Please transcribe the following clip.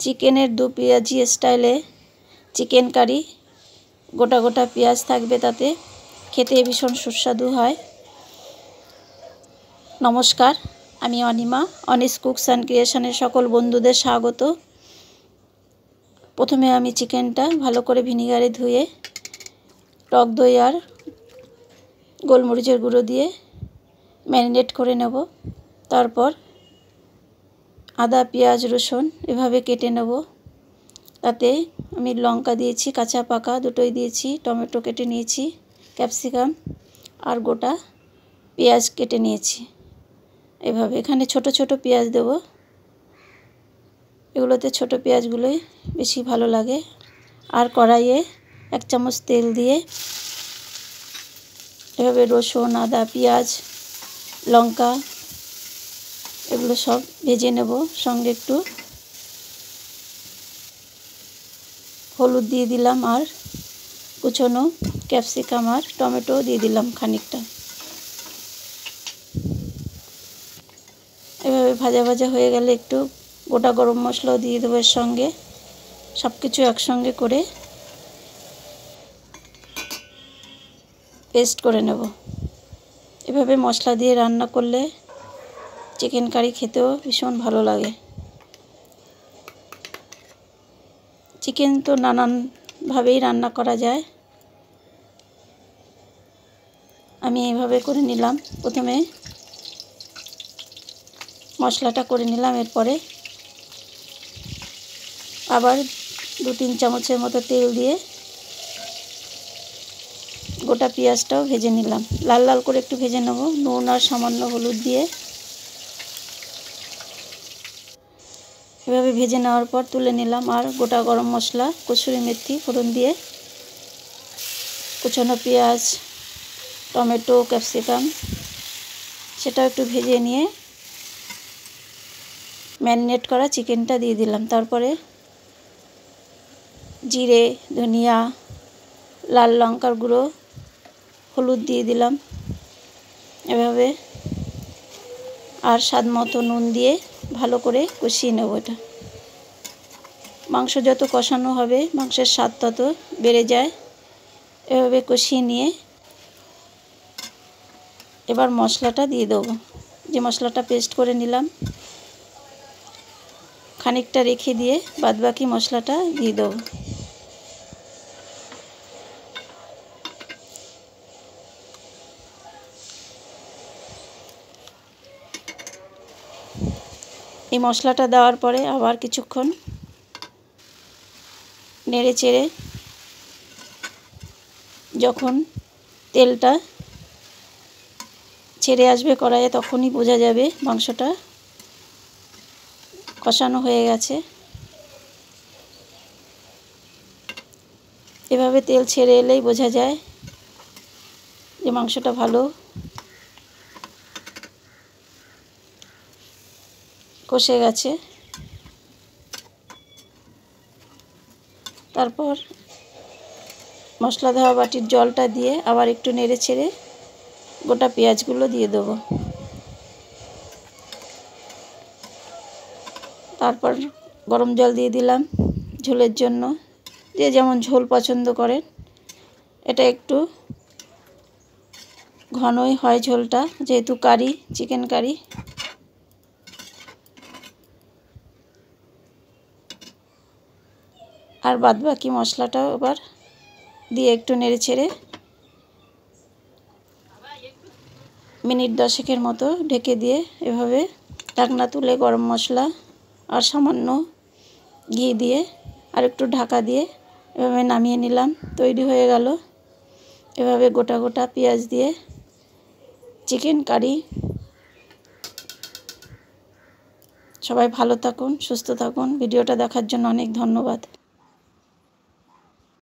চিকেনের দু পেঁয়াজি স্টাইলে চিকেন কারি। গোটা গোটা পেঁয়াজ থাকবে, তাতে খেতে ভীষণ সুস্বাদু হয়। নমস্কার, আমি অনিমা। অনিস কুকস অ্যান্ড ক্রিয়েশনের সকল বন্ধুদের স্বাগত। প্রথমে আমি চিকেনটা ভালো করে ভিনিগারে ধুয়ে টক দই আর গোলমরিচের গুঁড়ো দিয়ে ম্যারিনেট করে নেব। তারপর আদা, পেঁয়াজ, রসুন এভাবে কেটে নেব। তাতে আমি লঙ্কা দিয়েছি, কাঁচা পাকা দুটোই দিয়েছি, টমেটো কেটে নিয়েছি, ক্যাপসিকাম আর গোটা পেঁয়াজ কেটে নিয়েছি। এভাবে এখানে ছোট ছোট পেঁয়াজ দেব। এগুলোতে ছোট পেঁয়াজগুলোই বেশি ভালো লাগে। আর কড়াইয়ে 1 চামচ তেল দিয়ে এভাবে রসুন, আদা, পেঁয়াজ, লঙ্কা এগুলো সব ভেজে নেব। সঙ্গে একটু হলুদ দিয়ে দিলাম আর কুচনো ক্যাপসিকাম আর টমেটো দিয়ে দিলাম খানিকটা। এভাবে ভাজা ভাজা হয়ে গেলে একটু গোটা গরম মশলাও দিয়ে দেবো এর সঙ্গে। সব কিছু একসঙ্গে করে পেস্ট করে নেব। এভাবে মশলা দিয়ে রান্না করলে চিকেন কারি খেতেও ভীষণ ভালো লাগে। চিকেন তো নানানভাবেই রান্না করা যায়। আমি এইভাবে করে নিলাম। প্রথমে মশলাটা করে নিলাম, এরপরে আবার 2-3 চামচের মতো তেল দিয়ে গোটা পেঁয়াজটাও ভেজে নিলাম। লাল লাল করে একটু ভেজে নেব। নুন আর সামান্য হলুদ দিয়ে এভাবে ভেজে নেওয়ার পর তুলে নিলাম। আর গোটা গরম মশলা, কসুরি মেথি ফোড়ন দিয়ে কুচনো পেঁয়াজ, টমেটো, ক্যাপসিকাম সেটাও একটু ভেজে নিয়ে ম্যারিনেট করা চিকেনটা দিয়ে দিলাম। তারপরে জিরে, ধনিয়া, লাল লঙ্কার গুঁড়ো, হলুদ দিয়ে দিলাম এভাবে। আর স্বাদ মতো নুন দিয়ে ভালো করে কষিয়ে নেব। এটা মাংস যত কষানো হবে মাংসের স্বাদ তত বেড়ে যায়। এভাবে কষিয়ে নিয়ে এবার মশলাটা দিয়ে দেবো। যে মশলাটা পেস্ট করে নিলাম খানিকটা রেখে দিয়ে বাদবাকি মশলাটা দিয়ে দেবো। এই মশলাটা দেওয়ার পরে আবার কিছুক্ষণ নেড়ে চেড়ে যখন তেলটা ছেড়ে আসবে কড়াইয়ে তখনই বোঝা যাবে মাংসটা কষানো হয়ে গেছে। এভাবে তেল ছেড়ে এলেই বোঝা যায় যে মাংসটা ভালো কষে গেছে। তারপর মশলা দেওয়া বাটির জলটা দিয়ে আবার একটু নেড়ে ছেড়ে গোটা পেঁয়াজগুলো দিয়ে দেবো। তারপর গরম জল দিয়ে দিলাম ঝোলের জন্য। যে যেমন ঝোল পছন্দ করেন। এটা একটু ঘনই হয় ঝোলটা, যেহেতু কারি, চিকেন কারি। আর বাদবাকি মশলাটাও এবার দিয়ে একটু নেড়ে ছেড়ে মিনিট 10 মতো ঢেকে দিয়ে এভাবে ঢাকনা তুলে গরম মশলা আর সামান্য ঘি দিয়ে আর একটু ঢাকা দিয়ে এভাবে নামিয়ে নিলাম। তৈরি হয়ে গেল এভাবে গোটা গোটা পেঁয়াজ দিয়ে চিকেন কারি। সবাই ভালো থাকুন, সুস্থ থাকুন। ভিডিওটা দেখার জন্য অনেক ধন্যবাদ।